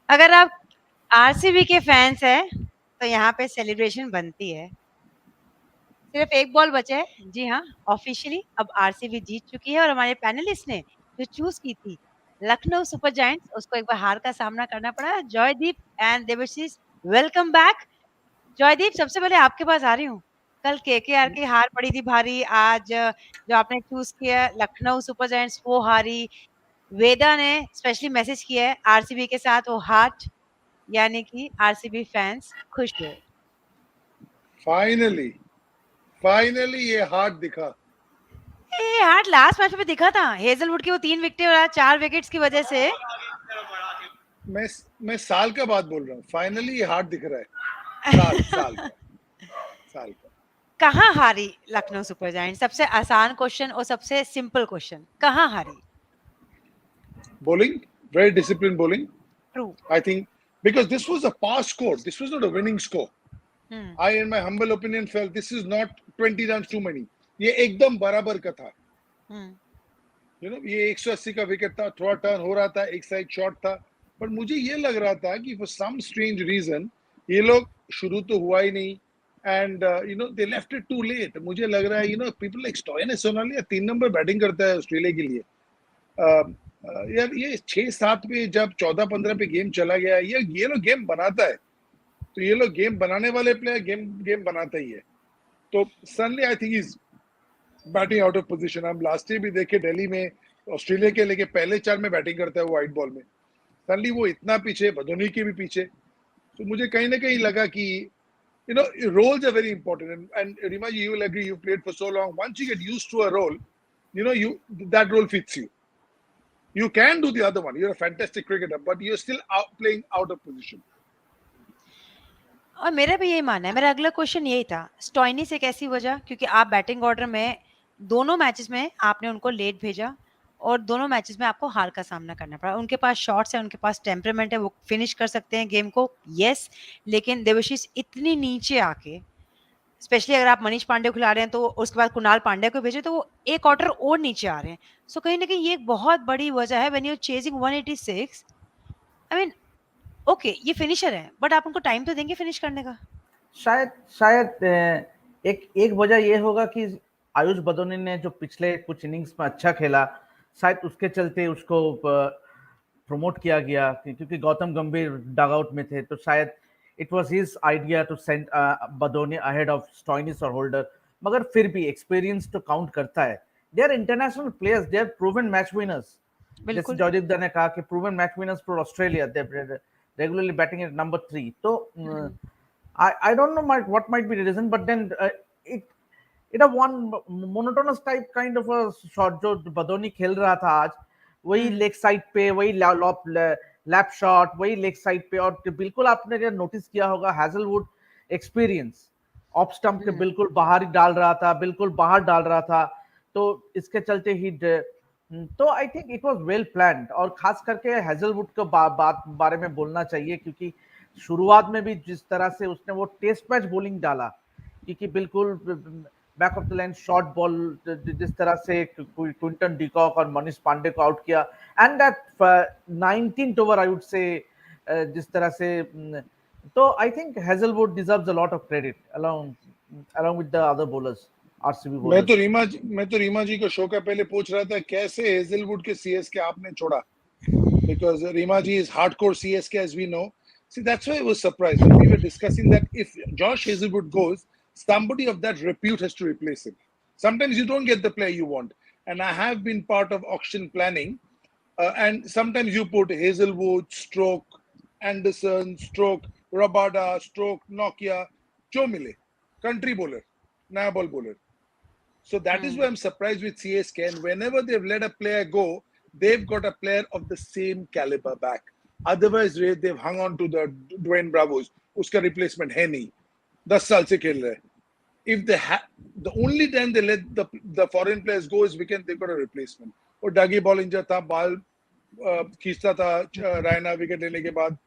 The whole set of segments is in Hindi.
अगर आप आरसीबी के फैंस हैं, तो यहाँ पे सेलिब्रेशन बनती है। सिर्फ एक बॉल बचा है। जी हाँ, ऑफिशियली अब आरसीबी जीत चुकी है और हमारे पैनलिस्ट ने जो चूज़ की थी लखनऊ सुपर जायंट्स, उसको एक बार हार का सामना करना पड़ा। Joydeep and Debashish, welcome back. Joydeep, सबसे पहले आपके पास आ रही हूँ। कल केकेआर की हार पड़ी थी भारी, आज जो आपने चूज़ किया लखनऊ सुपर जायंट्स वो हारी। वेदा ने स्पेशली मैसेज किया है आरसीबी के साथ वो हार्ट, यानी कि आरसीबी फैंस खुश हुए। फाइनली फाइनली ये हार्ट दिखा। ये हार्ट लास्ट मैच में दिखा था, हेजलवुड की वो 3 विकेटें और 4 विकेट्स की वजह से। मैं मैं साल का बात बोल रहा हूँ, फाइनली ये हार्ट दिख रहा है। साल का। कहाँ हारी लखनऊ सुपर जायंट्स? सबसे आसान क्वेश्चन और सबसे सिंपल क्वेश्चन, कहाँ हारी? Bowling, very disciplined bowling. True. I think because this was a pass score, this was not a winning score. Hmm. I, in my humble opinion, felt this is not 20 runs too many. ये एकदम बराबर का था। हम्म। ये 180 का विकेट था, थोड़ा टर्न हो रहा था, एक साइड शॉट था, पर मुझे ये लग रहा था कि फॉर सम स्ट्रेंज रीजन ये लोग शुरू तो हुआ ही नहीं and they left it too late. मुझे लग रहा है पीपल लाइक स्टोइनिस सोनाली 3 नंबर बैटिंग करता है ऑस्ट्रेलिया के लिए। यार ये 6-7 पे जब 14-15 पे गेम चला गया, ये लोग गेम बनाता है, तो ये लोग गेम बनाने वाले प्लेयर गेम गेम बनाता ही है। तो सनली I think is batting out of position. हम लास्ट ईयर भी देखे दिल्ली में ऑस्ट्रेलिया के लेके पहले 4 में बैटिंग करता है वो व्हाइट बॉल में, सनली वो इतना पीछे, बदोनी के भी पीछे। तो मुझे कहीं ना कहीं लगा कि roles are very important, and Rima, you will agree, you played for so long, once you get used to a role, you that role fits you. You can do the other one, you're a fantastic cricketer, but you're still playing out of position. और मेरा भी यही मानना है। मेरा अगला क्वेश्चन यही था, स्टोइनिस एक ऐसी वजह क्योंकि आप बैटिंग ऑर्डर में दोनों मैचेस में आपने उनको लेट भेजा और दोनों मैचेस में आपको हार का सामना करना पड़ा। उनके पास शॉट्स है, उनके पास टेम्परामेंट है, वो फिनिश कर सकते हैं गेम को, यस। लेकिन देवाशीष इतनी नीचे आके, स्पेशली अगर आप मनीष पांडे को खिला रहे हैं तो उसके बाद कुणाल पांड्या को भेजे तो वो एक ऑर्डर और नीचे आ रहे हैं। सो कहीं ना कहीं ये एक बहुत बड़ी वजह है। When you are chasing 186, I mean okay ये फिनिशर है बट आप उनको टाइम तो देंगे फिनिश करने का। शायद शायद एक एक वजह ये होगा कि आयुष बदोनी ने जो पिछले कुछ इनिंग्स में अच्छा खेला, शायद उसके चलते उसको प्रमोट किया गया, क्योंकि गौतम गंभीर डगआउट में थे, तो शायद it was his idea to send Badoni ahead of Stoinis और होल्डर। मगर फिर भी एक्सपीरियंस तो काउंट करता है। They are international players, they are proven match winners. जैसे जॉयदीप दा ने कहा कि proven match winners for Australia, they regularly batting at number 3। तो I don't know what might be the reason, but then it a one monotonous type kind of a shot जो बदोनी खेल रहा था आज, वही लेग साइड पे, वही लैप शॉट, वही लेग साइड पे। और बिल्कुल आपने नोटिस किया होगा हैजलवुड एक्सपीरियंस ऑफ स्टंप के बिल्कुल बाहर ही डाल रहा था, बिल्कुल बाहर डाल रहा था। तो इसके चलते ही तो I think it was well planned. और खास करके हैजलवुड को बात बारे में बोलना चाहिए, क्योंकि शुरुआत में भी जिस तरह से उसने वो टेस्ट मैच बॉलिंग डाला, क्योंकि बिल्कुल back of the line short ball, जिस तरह से क्विंटन डिकॉक और मनीष पांडे को आउट किया, and that 19th over I would say, जिस तरह से, तो I think Hazlewood deserves a lot of credit along with the other bowlers, RCB bowlers. मैं तो रीमा जी को शो का पहले पूछ रहा था कैसे हेजलवुड के सीएसके आपने छोड़ा, because Rima ji is hardcore CSK as we know. See, that's why I was surprised when we were discussing that if Josh Hazelwood goes, somebody of that repute has to replace him. Sometimes you don't get the player you want. And I have been part of auction planning. And sometimes you put Hazelwood, stroke, Anderson, stroke, Rabada, stroke, Nokia, jo mile. Country bowler, naya ball bowler. So that is why I'm surprised with CSK. And whenever they've let a player go, they've got a player of the same caliber back. Otherwise, they've hung on to the Dwayne Bravos. Uska replacement hai nahi. 10 saal se khel rahe. If they the only time they let the foreign players go is weekend, they've got a replacement. और Dougie Bollinger था, बाल खींचता था रायना विकेट लेने के बाद,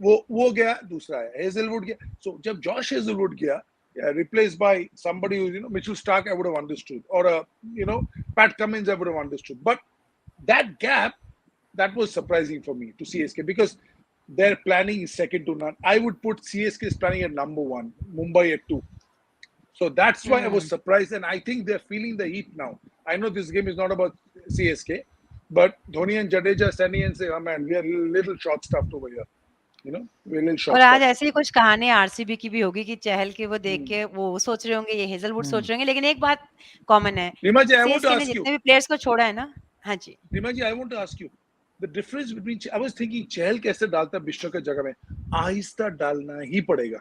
वो गया, दूसरा है हेजलवुड गया. So जब जॉश हेजलवुड गया, replaced by somebody who, Mitchell Stark, I would have understood, or Pat Cummins, I would have understood. But that gap, that was surprising for me to CSK, because their planning is second to none. I would put CSK's planning at number 1, Mumbai at 2. So that's why I was surprised, and I think they're feeling the heat now. I know this game is not about CSK, but Dhoni and Jadeja standing and say, "Oh man, we are a little short-staffed over here." You know, we're a little और आज short-staffed. ऐसी ही कुछ कहानी आरसीबी की भी होगी कि चहल के वो देख के वो सोच रहे होंगे, ये हेजलवुड सोच रहे होंगे, लेकिन एक बात कॉमन है, Rima ji, I want to CSK ने ask you. जितने भी प्लेयर्स को छोड़ा है ना, हाँ जी, Rima ji, I want to ask you. The difference between I was thinking चहल कैसे डालता बिश्नोई के जगह में, आहिस्ता डालना ही पड़ेगा.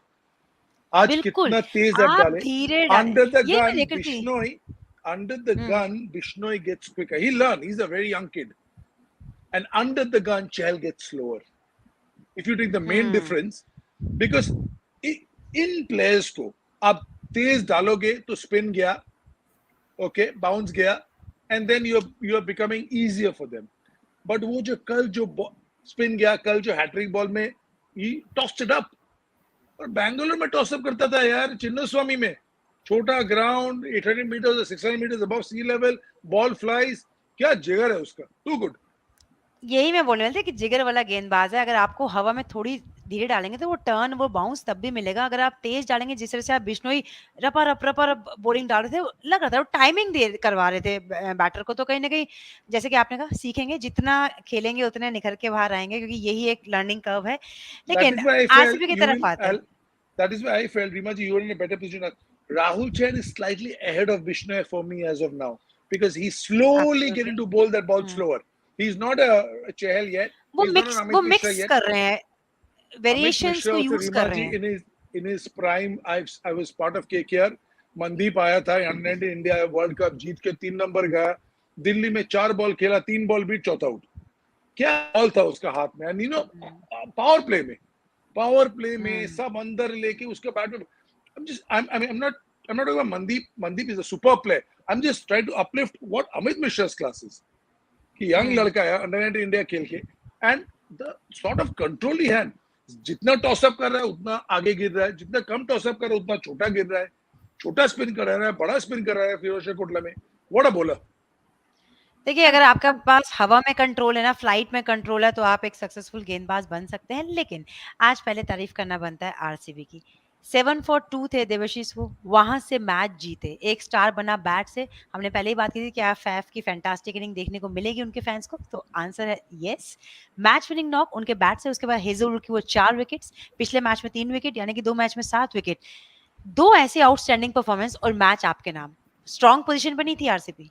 आज बिल्कुल, कितना तेज आप आप डाले. धीरे Under the ये मैं gun, देख रही थी। Bishnoi gets quicker. He learned. He's a very young kid. And under the gun, Chahal gets slower. If you take the main difference, because in players को आप तेज डालोगे तो spin गया, okay, bounce गया, and then you're becoming easier for them. But वो जो कल जो spin गया, कल जो hat-trick ball में he tossed it up. और बैंगलोर में टॉस अप करता था यार, चिन्नस्वामी में छोटा ground 800 meters 600 meters above sea level, ball flies, क्या जिगर है उसका, टू गुड. यही मैं बोलने वाली थी कि जिगर वाला गेंदबाज है, अगर आपको हवा में थोड़ी धीरे डालेंगे तो वो टर्न, वो बाउंस तब भी मिलेगा, अगर आप तेज डालेंगे जिस तरह से आप बिश्नोई रपा रप बॉलिंग डाल रहे थे, लग रहा था वो टाइमिंग दे करवा रहे थे बैटर को, तो कहीं ना कहीं जैसे कि आपने कहा सीखेंगे, जितना खेलेंगे उतने निखर के बाहर आएंगे, क्योंकि यही एक लर्निंग कर्व है। That लेकिन is why I felt RCB की तरफ आते हैं। that is why I felt Rima ji, you are in a better position. Rahul Chen is slightly ahead of Bishnoi for me as of now, because he's slowly getting to bowl that ball slower. He's not a Chahal yet. वो He's not an Amit Mishra mix yet. कर रहे हैं, Amit वेरिएशंस Mishra को also, यूज कर Rima रहे ji, हैं। in his prime, I was part of KKR. Mandeep आया था, Under-19 India World Cup जीत के 3 नंबर गया, दिल्ली में 4 बॉल खेला, 3 बॉल बीट, चौथा आउट. क्या बॉल था उसका हाथ में, and you know, power play में सब अंदर लेके उसके बैट में. I'm not talking about Mandeep. Mandeep is a super player. I'm just trying to uplift what Amit Mishra's class is. कि यंग लड़का है, अंडर-19 इंडिया खेल के, and the sort of control ही है. जितना टॉस अप कर रहा है उतना आगे गिर रहा है, जितना कम टॉस अप कर रहा है उतना छोटा गिर रहा है, छोटा स्पिन कर रहा है, बड़ा स्पिन कर रहा है फिरोज कोटला में. What a bowler. देखिए, अगर आपका पास हवा में कंट्रोल है ना, फ्लाइट में कंट्रोल है, तो आप एक सक्सेसफुल गेंदबाज बन सकते हैं। लेकिन आज पहले तारीफ करना बनता है आरसीबी की। 7 फॉर 2 थे देवाशीष वो, वहाँ से मैच जीते। एक स्टार बना बैट से। हमने पहले ही बात की थी क्या फैफ की फैंटास्टिक इनिंग देखने को मिलेगी उनके फैंस को? तो आंसर है येस। मैच विनिंग नॉक उनके बैट से, उसके बाद हेजलवुड की वो 4 विकेट्स, पिछले मैच में 3 विकेट, यानी कि 2 मैच में 7 विकेट। 2 ऐसी आउटस्टैंडिंग परफॉर्मेंस और मैच आपके नाम। स्ट्रॉन्ग पोजीशन बनी थी आरसीबी।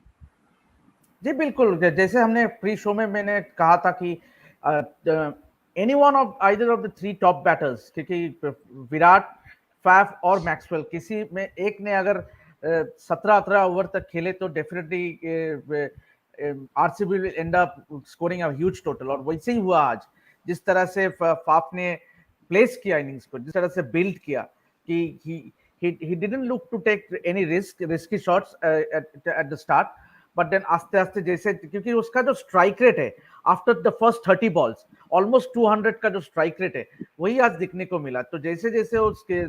जी बिल्कुल, जैसे हमने प्री शो में मैंने कहा था कि any one of either of the 3 top batters, क्योंकि विराट, फैफ और मैक्सवेल, किसी में एक ने अगर 17-18 ओवर तक खेले तो definitely RCB will and up scoring a huge total, और वैसे ही हुआ आज। जिस तरह से फाफ ने प्लेस किया इनिंग्स को, जिस तरह से बिल्ड किया कि he didn't look to take any risky shots at the start, but then आस्ते आस्ते जैसे, क्योंकि उसका जो स्ट्राइक रेट है after the first 30 balls almost 200 का जो स्ट्राइक रेट है वही आज दिखने को मिला। तो जैसे जैसे उसके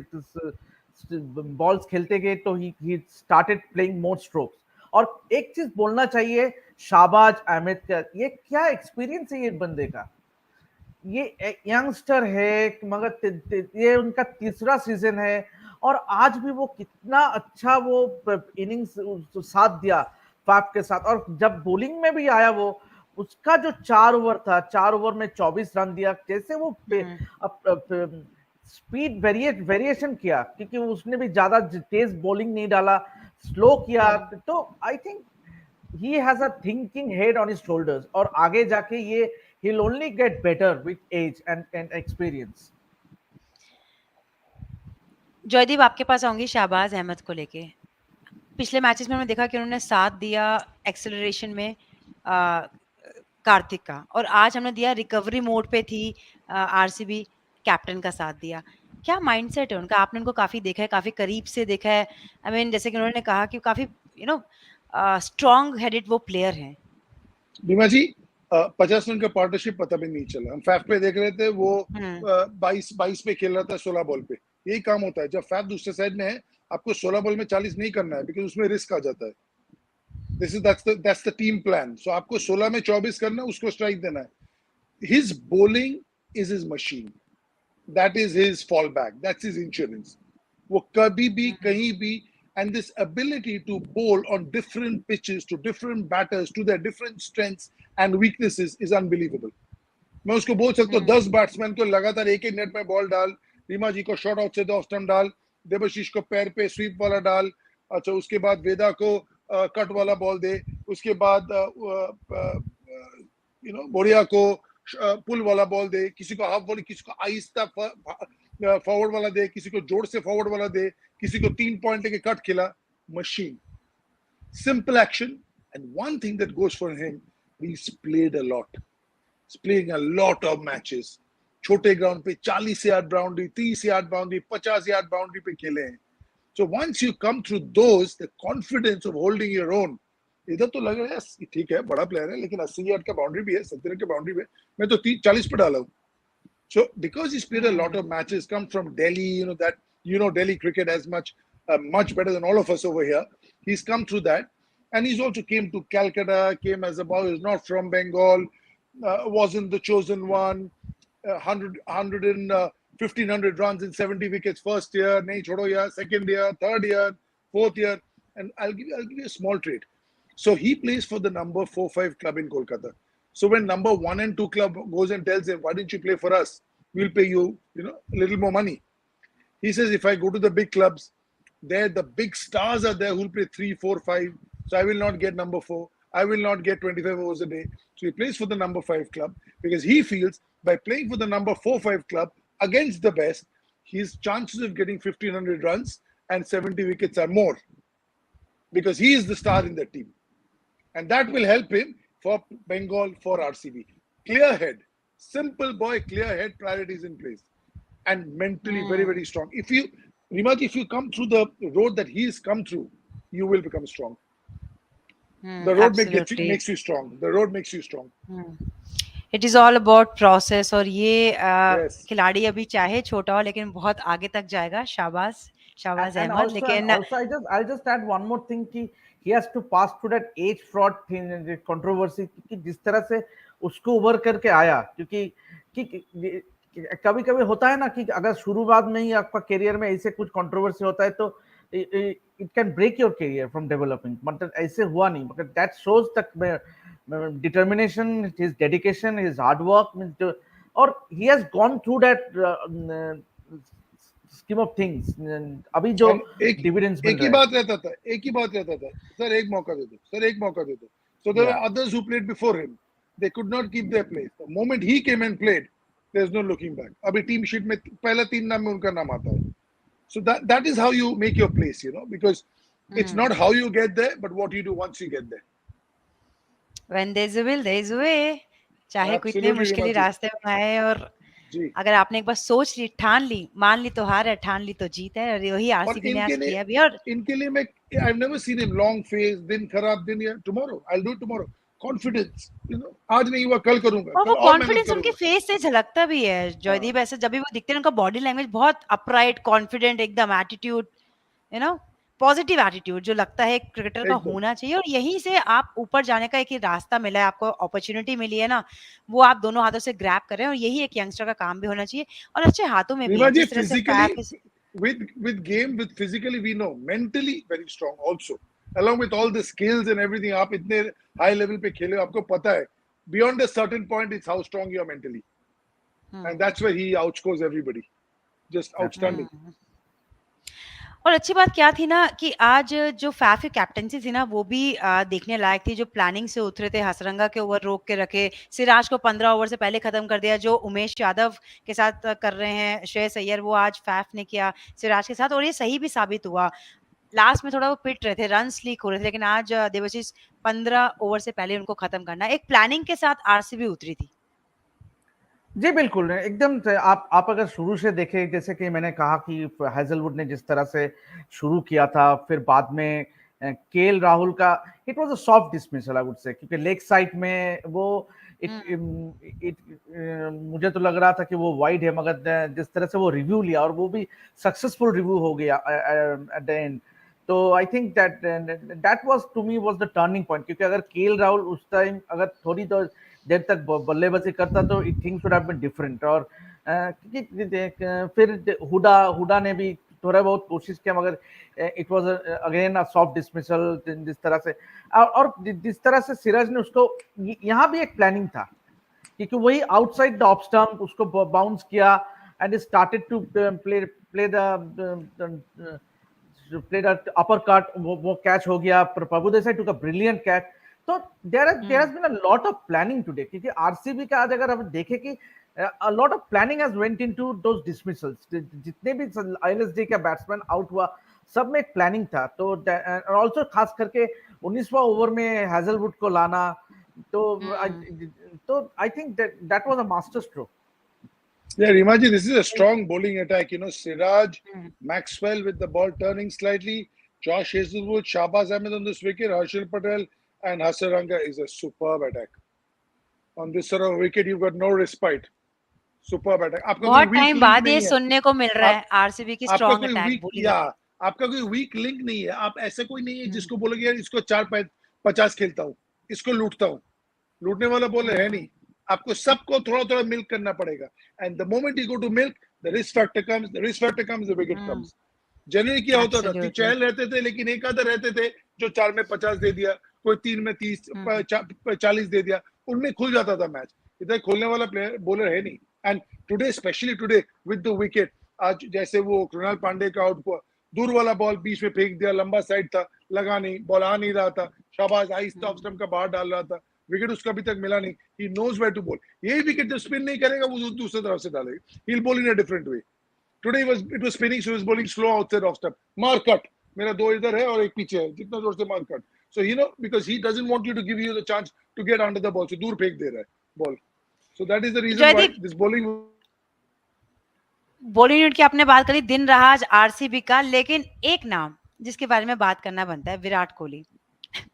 बॉल्स खेलते गए तो he started playing more strokes. और एक चीज बोलना चाहिए, शाहबाज अहमद का ये क्या एक्सपीरियंस है ये बंदे का। ये यंगस्टर है मगर ये उनका तीसरा सीजन है, और आज भी वो कितना अच्छा वो इनिंग्स साथ दिया फाफ के साथ। और जब बॉलिंग में भी आया वो, उसका जो 4 ओवर था, 4 ओवर में 24 रन दिया, जैसे वो स्पीड वेरिएशन किया, क्योंकि उसने भी ज्यादा तेज बॉलिंग नहीं डाला, स्लो किया। तो I think he has a thinking head on his shoulders, और आगे जाके ये he'll only get better with age and experience. Jaideep, आपके पास आऊंगी शाहबाज अहमद को लेके। पिछले मैचेस में हमने देखा कि उन्होंने साथ दिया एक्सेलरेशन में कार्तिक का, और आज हमने दिया रिकवरी मोड पे थी आरसीबी, कैप्टन का साथ दिया। क्या माइंडसेट है उनका? आपने उनको काफी देखा है, काफी करीब से देखा है। आई मीन जैसे कि उन्होंने कहा कि काफी स्ट्रॉन्ग हेडेड वो प्लेयर हैं। बीमा जी, 50 रन का पार्टनरशिप पता भी नहीं चला। हम फैफ पे देख रहे थे, वो 22 पे खेल रहा था 16 बॉल पे। यही काम होता है, जब फैफ दूसरे साइड में है आपको 16 बॉल में 40 नहीं करना है, बिकॉज उसमें रिस्क आ जाता है। That's the team plan. So आपको 16 में 24 करना है, उसको स्ट्राइक देना है। His bowling is his machine. That is his fallback. That's his insurance. वो कभी भी कहीं भी, and this ability to bowl on different pitches to different batters to their different strengths and weaknesses is unbelievable. मैं उसको बोल सकता हूँ 10 बैट्समैन को लगातार एक एक नेट में बॉल डाल, रीमा जी को शॉर्ट आउट से 2 स्टंप डाल, देवाशीष को पैर पे स्वीप वाला डाल, अच्छा उसके बाद वेदा को कट वाला बॉल दे, उसके बाद बोरिया को पुल वाला बॉल दे, किसी को हाफ बॉल, किसी को आहिस्ता फॉरवर्ड वाला दे, किसी को जोर से फॉरवर्ड वाला दे, किसी को 3 पॉइंट लेके कट खिला. Machine, simple action, and one thing that goes for him, he's played a lot. He's playing a lot of matches. छोटे ग्राउंड पे 40 yard boundary, 30 yard boundary, 50 yard boundary पे खेले हैं. So once you come through those, the confidence of holding your own, इधर तो लग रहा है ठीक है बड़ा प्लेयर है, लेकिन 80 यार्ड का बाउंड्री भी है, 70 यार्ड का बाउंड्री भी है, मैं तो 40 पे डाला हूँ. So because he's played a lot of matches, come from Delhi, Delhi cricket as much better than all of us over here. He's come through that, and he's also came to Calcutta, came as a bowler, is not from Bengal, wasn't the chosen one. 1,500 runs in 70 wickets first year, nahi chodo yaar, second year, third year, fourth year, and I'll give you a small trait. So he plays for the number 4-5 club in Kolkata. So when number 1 and 2 club goes and tells him, why didn't you play for us? We'll pay you, a little more money. He says, if I go to the big clubs, there the big stars are there who'll play 3, 4, 5. So I will not get number 4. I will not get 25 overs a day. So he plays for the number 5 club because he feels by playing for the number 4-5 club against the best, his chances of getting 1,500 runs and 70 wickets are more because he is the star in the team. And that will help him for Bengal, for RCB. Clear head, simple boy, clear head, priorities in place. And mentally very, very strong. If you come through the road that he has come through, you will become strong. The road makes you strong. The road makes you strong. It is all about process. और ये खिलाड़ी अभी चाहे छोटा हो लेकिन बहुत आगे तक जाएगा. शाबाश अहमद. लेकिन also I'll just add one more thing कि he has to pass through that age fraud thing, controversy कि जिस तरह से उसको उभर करके आया, क्योंकि कभी-कभी होता है ना कि अगर शुरुआत में ही आपका करियर में ऐसे कुछ कंट्रोवर्सी होता है तो it can break your career from developing, मतलब ऐसे हुआ नहीं. But that shows the determination, his dedication, his hard work, or he has gone through that scheme of things. अभी जो dividends एक ही बात रहता था, सर एक मौका दे दो. So there were others who played before him. They could not keep their place. The moment he came and played, there's no looking back. अभी टीम शीट में पहला 3 नाम में उनका नाम आता है. So that is how you make your place, because it's not how you get there, but what you do once you get there. When there's a will, there's a way. चाहे कितने मुश्किल रास्ते में आए, और अगर आपने एक बार सोच ली, ठान ली, मान ली तो हार है, ठान ली तो जीत है. और वही आरसीबी ने आज किया भी. और इनके लिए मैं I've never seen him long phase, दिन खराब दिन या tomorrow I'll do it tomorrow. Confidence, आज नहीं हुआ कल करूंगा. और वो कॉन्फिडेंस उनके फेस से झलकता भी है. जयदीप ऐसे जब भी वो दिखते हैं, उनका बॉडी लैंग्वेज बहुत अपराइट, कॉन्फिडेंट, एकदम एटीट्यूड, पॉजिटिव एटीट्यूड जो लगता है क्रिकेटर का होना चाहिए. और यहीं से आप ऊपर जाने का एक ही रास्ता मिला है, आपको अपॉर्चुनिटी मिली है ना, वो आप दोनों हाथों से ग्रैब कर रहे हैं. और यही एक यंगस्टर का काम भी होना चाहिए, और अच्छे हाथों में भी है. जिस तरह से with game, with physically we know, mentally very strong also, along with all the skills and everything. आप इतने high level पे खेले, आपको पता है beyond a certain point it's how strong you are mentally, and that's where he outscores everybody. Just outstanding. और अच्छी बात क्या थी ना कि आज जो फैफ की कैप्टनसी थी ना, वो भी देखने लायक थी. जो प्लानिंग से उतरे थे, हसरंगा के ओवर रोक के रखे, सिराज को 15 ओवर से पहले खत्म कर दिया. जो उमेश यादव के साथ कर रहे हैं श्रेयस अय्यर, वो आज फैफ ने किया सिराज के साथ, और ये सही भी साबित हुआ. लास्ट में थोड़ा वो पिट रहे थे, रन्स लीक हो रहे थे, लेकिन आज देवाशीष 15 ओवर से पहले उनको खत्म करना, एक प्लानिंग के साथ आरसीबी उतरी थी. जी बिल्कुल, एकदम. आप अगर शुरू से देखें, जैसे कि मैंने कहा कि हैजलवुड ने जिस तरह से शुरू किया था, फिर बाद में केएल राहुल का it was a soft dismissal I would say, क्योंकि लेग साइड में वो मुझे तो लग रहा था कि वो वाइड है, मगर जिस तरह से वो रिव्यू लिया, और वो भी सक्सेसफुल रिव्यू हो गया एट द एंड. तो I think that was to me was the turning point, क्योंकि अगर केएल राहुल उस टाइम अगर थोड़ी तो देर तक बल्लेबाजी करता तो things would have been different. और फिर हुडा ने भी थोड़ा बहुत कोशिश किया, मगर it was again a soft dismissal जिस तरह से। और जिस तरह से सिराज ने उसको, यहाँ भी एक प्लानिंग था, क्योंकि वही आउटसाइड द ऑफ स्टंप उसको बाउंस किया and started to play the played an uppercut, वो कैच हो गया। Prabhu Desai took a brilliant catch। तो there has been a lot of planning today, क्योंकि आरसीबी का आज अगर हम देखें कि a lot of planning has went into those dismissals। जितने भी LSG का बैट्समैन आउट हुआ, सब में एक प्लानिंग था। तो ऑल्सो खास करके 19वां ओवर में हैजलवुड को लाना, तो I think that was a master stroke। Yeah, Rimaji, this is a strong bowling attack. Siraj, Maxwell with the ball turning slightly, Josh Hazelwood, Shahbaz Ahmed on this wicket, Harshal Patel, and Hasaranga is a superb attack. On this sort of wicket, you've got no respite. Superb attack. आपका बहुत कोई weak टाइम link बाद नहीं ये है। सुनने को मिल रहा है आरसीबी की आपका स्ट्रॉन्ग कोई अटैक weak, बोलिंग या अटैक। आपका कोई weak link नहीं है। आप ऐसे कोई नहीं है जिसको बोलोगे यार इसको 4-50 खेलता हूँ, इसको लूटता हूँ। लूटने वाला बॉलर है नहीं। आपको सबको थोड़ा थोड़ा मिल्क करना पड़ेगा। And the moment you go to milk, the risk factor comes, the wicket comes. Generally क्या होता था, तीन एब्सोल्युटली। चहल रहते थे, लेकिन एक आधा रहते थे जो 4 में 50 दे दिया, कोई 3 में 30 40 दे दिया, उनमें खुल जाता था मैच। इधर खोलने वाला प्लेयर बॉलर है नहीं। And today, specially today with the wicket, आज जैसे वो कृणाल पांडे का आउट हुआ, दूर वाला बॉल बीच में फेंक दिया, लंबा साइड था, लगा नहीं, बॉल आ नहीं रहा था, शाबाश आहिस्ता ऑफ स्टंप का बाहर डाल रहा था, विकेट उसका अभी तक मिला नहीं। He knows where to bowl. यही विकेट जब स्पिन नहीं करेगा वो दूसरी तरफ से डालेगा। He will bowl in a different way. Today it was spinning, so he was bowling slow outside off stump. Mark cut. मेरा 2 इधर है और एक पीछे है, जितना जोर से मार cut. So because he doesn't want you to give you the chance to get under the ball, so दूर फेंक दे रहा है ball. So that is the reason why Jaydeep, this bowling bowling unit की आपने बात करी, दिन रहा आज आरसीबी का, लेकिन एक नाम जिसके बारे में बात करना बनता है, विराट कोहली।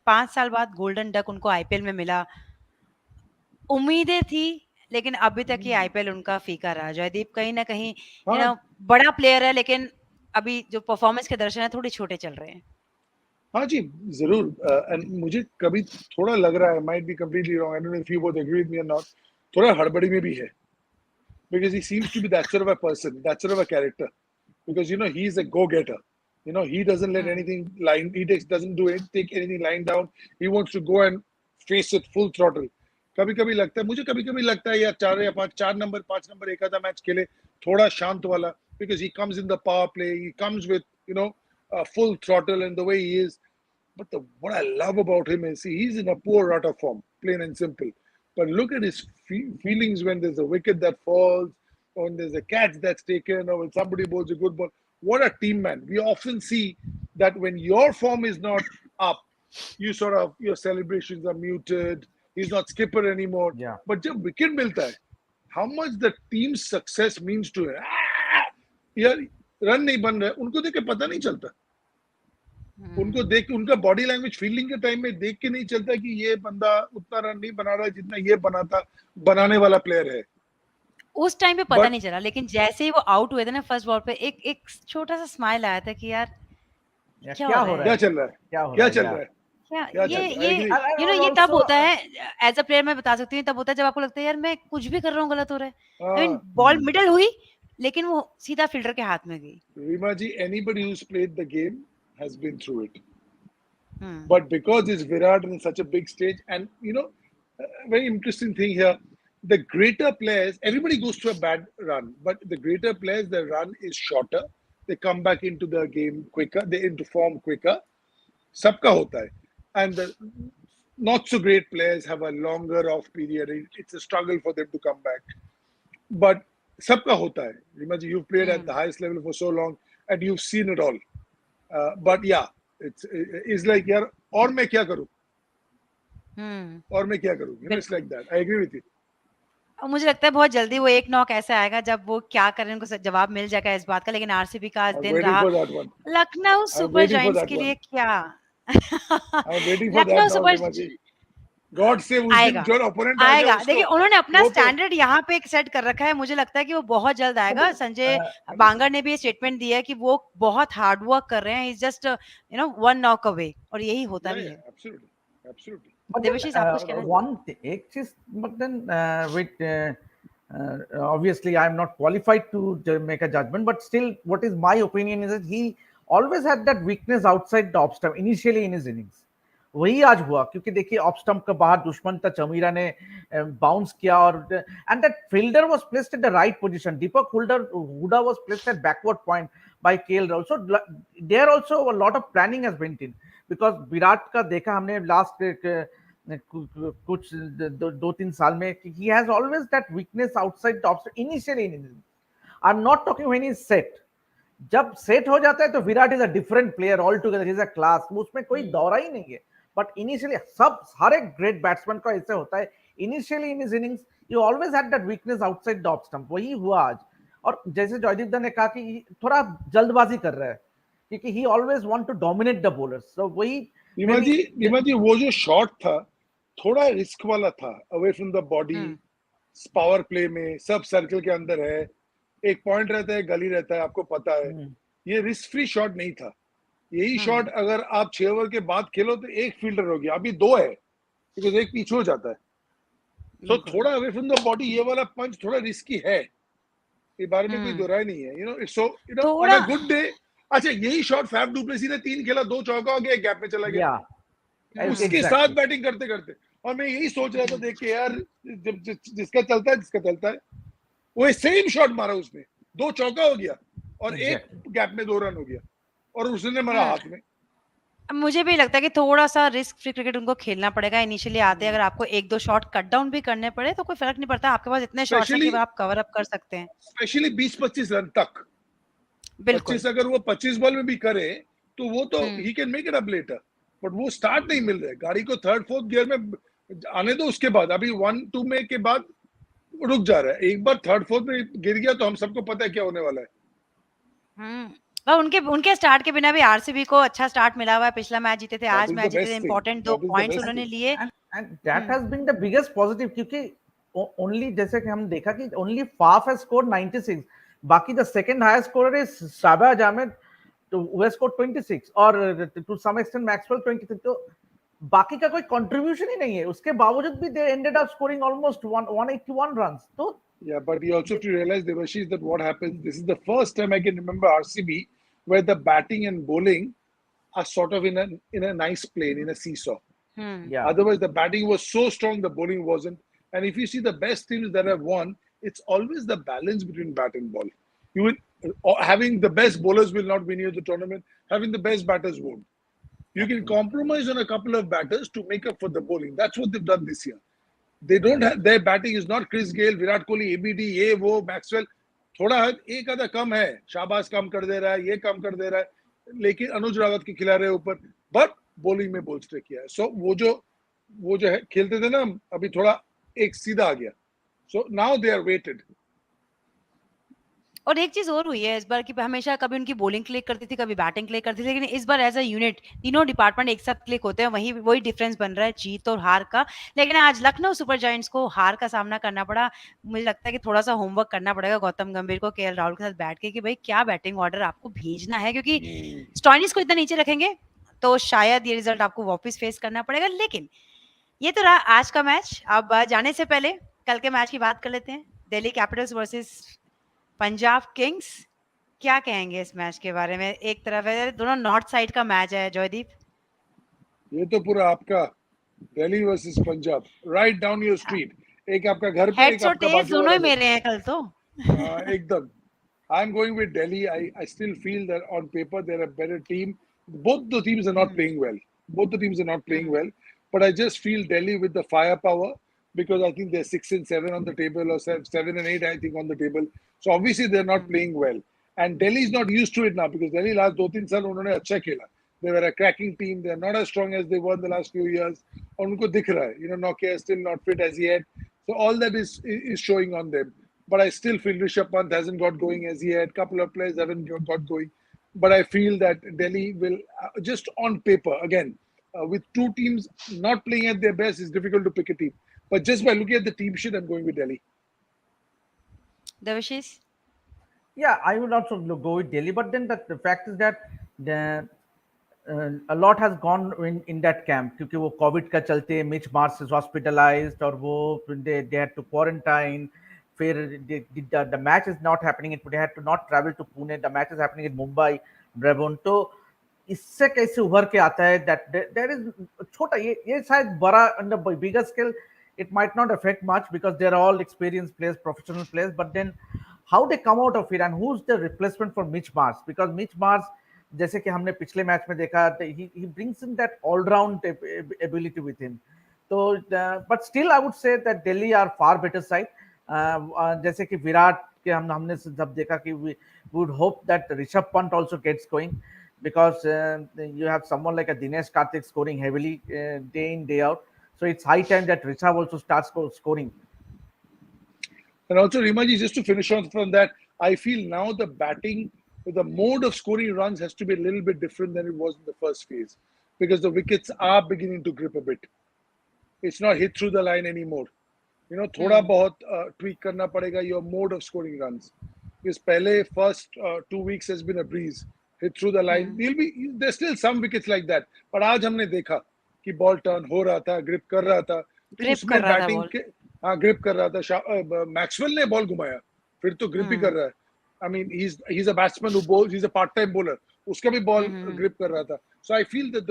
5 साल बाद गोल्डन डक उनको आईपीएल में मिला। उम्मीदें थी, लेकिन अभी तक ये आईपीएल उनका फीका रहा। जयदीप, कहीं ना कहीं हाँ बड़ा प्लेयर है, लेकिन अभी जो परफॉर्मेंस के दर्शन है थोड़े छोटे चल रहे हैं। हाँ जी, जरूर। एंड मुझे कभी थोड़ा लग रहा है, might be completely wrong, I don't know if you both agree with me or not, थोड़ा हड़बड़ी में भी है। Because he seems to be that sort of a person, that sort of a character. Because he's a go-getter. He doesn't let anything line. He doesn't take anything lying down. He wants to go and face it full throttle. कभी-कभी लगता है, मुझे कभी-कभी लगता है यार 4 या 5 नंबर 5 नंबर एक आधा मैच खेले थोड़ा शांत वाला, because he comes in the power play, he comes with full throttle and the way he is. But what I love about him is he's in a poor rut of form, plain and simple. But look at his feelings when there's a wicket that falls, or when there's a catch that's taken, or when somebody bowls a good ball. What a team man. We often see that when your form is not up, your celebrations are muted. He's not skipper anymore. Yeah. But जब wicket मिलता है, how much the team's success means to him. यार रन नहीं बन रहा है, उनको देख के पता नहीं चलता। उनको देख के, उनका बॉडी लैंग्वेज फील्डिंग के टाइम में देख के नहीं चलता कि ये बंदा उतना रन नहीं बना रहा है जितना ये बनाने वाला प्लेयर है। उस टाइम पे पता But नहीं चला, लेकिन जैसे ही वो आउट हुए थे ना फर्स्ट बॉल पे, एक एक छोटा सा स्माइल आया था कि यार क्या हो रहा है, क्या चल रहा है, क्या चल रहा है, क्या क्या ये चल रहा है। ये एग्री। ये तब होता है, एज अ प्लेयर मैं बता सकती हूँ, तब होता है जब आपको लगता है यार मैं कुछ भी कर रहा हूँ गलत हो रहा है। आई मीन बॉल मिडल हुई, लेकिन वो सीधा फील्डर के हाथ में गई। रीमा जी, anybody who's played the game has been through it. But because it's Virat in such a big stage, and very interesting thing here, the greater players, everybody goes through a bad run, but the greater players, their run is shorter. They come back into the game quicker, they into form quicker. Sabka hota hai. And the not so great players have a longer off period. It's a struggle for them to come back. But sabka hota hai. Rimaji, you've played at the highest level for so long and you've seen it all. But yeah, it's like यार और मैं क्या करूं, और मैं क्या करूं, it's like that. I agree with you. और मुझे लगता है बहुत जल्दी वो एक नॉक ऐसा आएगा जब वो क्या करें उनको जवाब मिल जाएगा इस बात का। लेकिन आरसीबी का आज I'm दिन waiting रहा for that one. Lucknow I'm super waiting for giants that के one. लिए क्या I'm waiting for that Lucknow now, super Rimaji. God save उस दिन आएगा जो ओपोनेंट आ आएगा। जाए देखिए उसको, उन्होंने अपना वो तो स्टैंडर्ड यहाँ पे सेट कर रखा है, मुझे लगता है कि वो बहुत जल्द आएगा। संजय बांगर ने भी ये स्टेटमेंट दिया है कि वो बहुत हार्ड वर्क कर रहे हैं, is just one knock away, और यही होता भी है। absolutely, absolutely. But then Debashish आप कुछ कहना एक चीज, but then with obviously I'm not qualified to make a judgment, but still, what is my opinion is that he always had that weakness outside the off stump initially in his innings. वही आज हुआ, क्योंकि देखिए ऑफ स्टंप का बाहर दुश्मन था, चमीरा ने बाउंस किया, और and that fielder was placed at the right position. Deepak Hooda was placed at backward point by KL Rahul. So there also a lot of planning has been in, because Virat का देखा हमने लास्ट कुछ 2-3 साल में, he has always that weakness outside the off stump initially in innings. I'm not talking when he's set. जब सेट हो जाता है तो Virat is a different player all together, is a class, उसमें कोई दौरा ही नहीं है. बट इनिशियली सब हर एक ग्रेट बैट्समैन का ऐसे होता है, initially in his innings you always had that weakness outside the off stump. वही हुआ आज. और जैसे जयदीप दा ने कहा कि थोड़ा जल्दबाजी कर रहा है, क्योंकि he always want to dominate the bowlers. So वही रीमा जी वो जो शॉट था थोड़ा रिस्क वाला था, away from the body, power play में सब सर्कल के अंदर है, एक पॉइंट रहता है, गली रहता है, आपको पता है. ये रिस्क फ्री शॉट नहीं था. यही शॉट अगर आप 6 ओवर के बाद खेलो तो एक फील्डर हो गया, अभी 2 है, बिकॉज एक पीछे हो जाता है. तो थोड़ा अवे फ्रॉम द बॉडी ये वाला पंच थोड़ा रिस्की है, इस बारे में कोई दोराय नहीं है. It's so on a good day. अच्छा, यही शॉट फैफ डुप्लेसी ने 3 खेला, 2 चौका हो गया, एक गैप में चला गया. उसके साथ बैटिंग करते करते, और मैं यही सोच रहा था देख के यार, जिसका चलता है वो सेम शॉट मारा उसने, 2 चौका हो गया और एक गैप में 2 रन हो गया, और उसने मारा हाथ में. मुझे भी लगता है कि थोड़ा-सा रिस्क फ्री क्रिकेट उनको खेलना पड़ेगा. इनिशियली आते अगर आपको 1-2 शॉट कट डाउन भी करने पड़े तो कोई फर्क नहीं पड़ता. आपके पास इतने शॉट्स हैं कि आप कवर अप कर सकते हैं. स्पेशली 20-25 रन तक. 25 अगर वो 25 बॉल में भी करे तो वो तो he can make it up later. But वो स्टार्ट नहीं मिल रहा है. गाड़ी को 3rd 4th गियर में आने दो, उसके बाद अभी 1-2 में के बाद रुक जा रहा है. एक बार 3rd 4th में गिर गया तो हम सबको पता है क्या होने वाला है. और उनके स्टार्ट के बिना भी आरसीबी को अच्छा स्टार्ट मिला हुआ है. पिछला मैच जीते थे, आज मैच जीते थे, इंपॉर्टेंट 2 पॉइंट्स उन्होंने लिए. And that has been the biggest positive, क्योंकि ओनली जैसे कि हम देखा कि ओनली फाफ हैज स्कोर्ड 96, बाकी the second highest scorer is Shahbaz Ahmed, तो वो स्कोर्ड 26, और टू सम एक्सटेंट मैक्सवेल 23. तो बाकी का कोई कंट्रीब्यूशन ही नहीं है, उसके बावजूद भी they ended up scoring almost 181 runs. तो yeah, but you also have to realize, Devashish, that what happens, this is the first time I can remember RCB where the batting and bowling are sort of in a nice plane, in a seesaw. Yeah. Otherwise, the batting was so strong, the bowling wasn't. And if you see the best teams that have won, it's always the balance between bat and ball. You will having the best bowlers will not win you the tournament. Having the best batters won't. You can compromise on a couple of batters to make up for the bowling. That's what they've done this year. They don't have, their batting is not Chris Gayle, Virat Kohli, ABD, ये वो Maxwell. थोड़ा एक आधा कम है, शाबाश कम कर दे रहा है, ये कम कर दे रहा है, लेकिन अनुज रावत के खिला रहे ऊपर, बट बॉलिंग में बोल्स्टर किया है. सो वो जो है खेलते थे ना, अभी थोड़ा एक सीधा आ गया. So now they are waited. और एक चीज और हुई है इस बार कि हमेशा कभी उनकी बॉलिंग क्लिक करती थी, कभी बैटिंग क्लिक करती थी, लेकिन इस बार एज अ यूनिट तीनों डिपार्टमेंट एक साथ क्लिक होते हैं. वही डिफरेंस बन रहा है जीत और हार का. लेकिन आज लखनऊ सुपर जायंट्स को हार का सामना करना पड़ा. मुझे लगता है कि थोड़ा सा होमवर्क करना पड़ेगा गौतम गंभीर को केएल राहुल के साथ बैठ के कि भाई क्या बैटिंग ऑर्डर आपको भेजना है, क्योंकि स्टॉइनिस को इतना नीचे रखेंगे तो शायद ये रिजल्ट आपको वापस फेस करना पड़ेगा. लेकिन ये तो रहा आज का मैच. अब जाने से पहले कल के मैच की बात कर लेते हैं. Delhi Capitals versus Punjab Kings. क्या कहेंगे इस मैच के बारे में? एक तरफ है, दोनों नॉर्थ साइड का मैच है जयदीप. ये तो पूरा आपका Delhi versus Punjab, write down your street. एक आपका घर पे, एक आपका बाजू दोनों ही मेरे हैं कल तो. एकदम. I'm going with Delhi. I still feel that on paper they're a better team. Both the teams are not playing well. Both the teams are not playing well. But I just feel Delhi with the firepower, because I think they're 6 and 7 on the table, or 7 and 8 I think on the table. So obviously they're not playing well. And Delhi is not used to it now, because Delhi last 2-3 साल उन्होंने अच्छा खेला. They were a cracking team. They're not as strong as they were in the last few years. और उनको दिख रहा है. Nokia is still not fit as yet. So all that is showing on them. But I still feel Rishabh Pant hasn't got going as yet. Couple of players haven't got going. But I feel that Delhi will, just on paper, again, with two teams not playing at their best, it's difficult to pick a team. But just by looking at the team sheet, I'm going with Delhi. Devashish? Yeah, I would also go with Delhi. But then the fact is that a lot has gone in that camp क्योंकि वो कोविड का चलते मिच मार्स इज हॉस्पिटलाइज्ड और वो they had to quarantine. फिर the match is not happening in, they had to not travel to Pune, the match is happening in Mumbai, Brabourne. तो इससे कैसे उभर के आता है that there is छोटा ये शायद बड़ा on the bigger scale it might not affect much because they're all experienced players, professional players, but then how they come out of it and who's the replacement for Mitch Mars, because Mitch Mars जैसे कि हमने पिछले मैच में देखा he brings in that all round ability with him. तो but still I would say that Delhi are far better side. जैसे कि विराट के हमने जब देखा कि we would hope that Rishabh Pant also gets going because you have someone like a Dinesh Karthik scoring heavily day in day out, so it's high time that Rishabh also starts scoring. And also, Rimaji, just to finish on from that, I feel now the batting, the mode of scoring runs has to be a little bit different than it was in the first phase because the wickets are beginning to grip a bit. It's not hit through the line anymore. You know, thoda bahut tweak karna padega your mode of scoring runs. Because pehle first 2 weeks has been a breeze. Hit through the line. There's still some wickets like that. But आज हमने देखा कि ball turn हो रहा था, grip कर रहा था. तो उसमें batting के हाँ grip कर रहा था. Maxwell ने ball घुमाया. फिर तो grip ही कर रहा है. I mean, he's a batsman who bowls. He's a part-time bowler. उसका भी ball grip कर रहा था. So I feel that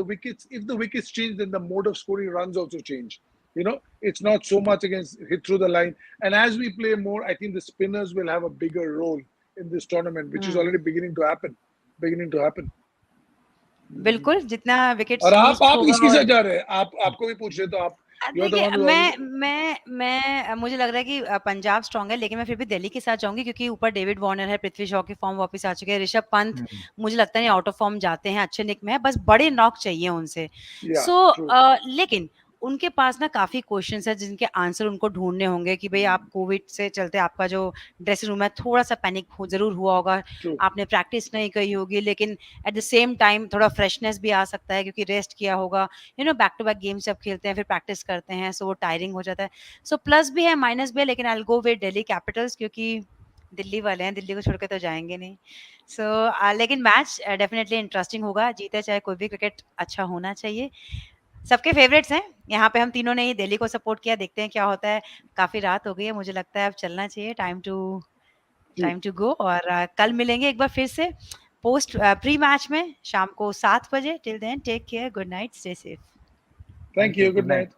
if the wickets change, then the mode of scoring runs also change. You know, it's not so much against hit through the line. And as we play more, I think the spinners will have a bigger role in this tournament, which is already beginning to happen. बिल्कुल, जितना विकेट्स और लूज आप होगा इसके साथ और जा रहे हैं, आपको भी पूछ रहे तो आप देखिए मैं मुझे लग रहा है कि पंजाब स्ट्रांग है, लेकिन मैं फिर भी दिल्ली के साथ जाऊंगी क्योंकि ऊपर डेविड वार्नर है, पृथ्वी शॉ की फॉर्म वापस आ चुके हैं, ऋषभ पंत मुझे लगता नहीं आउट ऑफ फॉर्म जाते हैं, अच्छे निक में है, बस बड़े नॉक चाहिए उनसे. लेकिन उनके पास ना काफी क्वेश्चंस है जिनके आंसर उनको ढूंढने होंगे कि भाई आप कोविड से चलते आपका जो ड्रेसिंग रूम है थोड़ा सा पैनिक जरूर हुआ होगा, आपने प्रैक्टिस नहीं की होगी, लेकिन एट द सेम टाइम थोड़ा फ्रेशनेस भी आ सकता है क्योंकि रेस्ट किया होगा, you know back to back games जब खेलते हैं फिर प्रैक्टिस करते हैं, सो वो टायरिंग हो जाता है. सो प्लस भी है माइनस भी है, लेकिन I will go with Delhi Capitals क्योंकि दिल्ली वाले हैं, दिल्ली को छोड़ के तो जाएंगे नहीं. लेकिन मैच डेफिनेटली इंटरेस्टिंग होगा, जीते चाहे कोई भी, क्रिकेट अच्छा होना चाहिए. सबके फेवरेट्स हैं यहाँ पे, हम तीनों ने ही दिल्ली को सपोर्ट किया, देखते हैं क्या होता है. काफी रात हो गई है, मुझे लगता है अब चलना चाहिए, टाइम टू गो. और कल मिलेंगे एक बार फिर से पोस्ट प्री मैच में शाम को 7 बजे. Till then take care, good night, stay safe. Thank you, good night.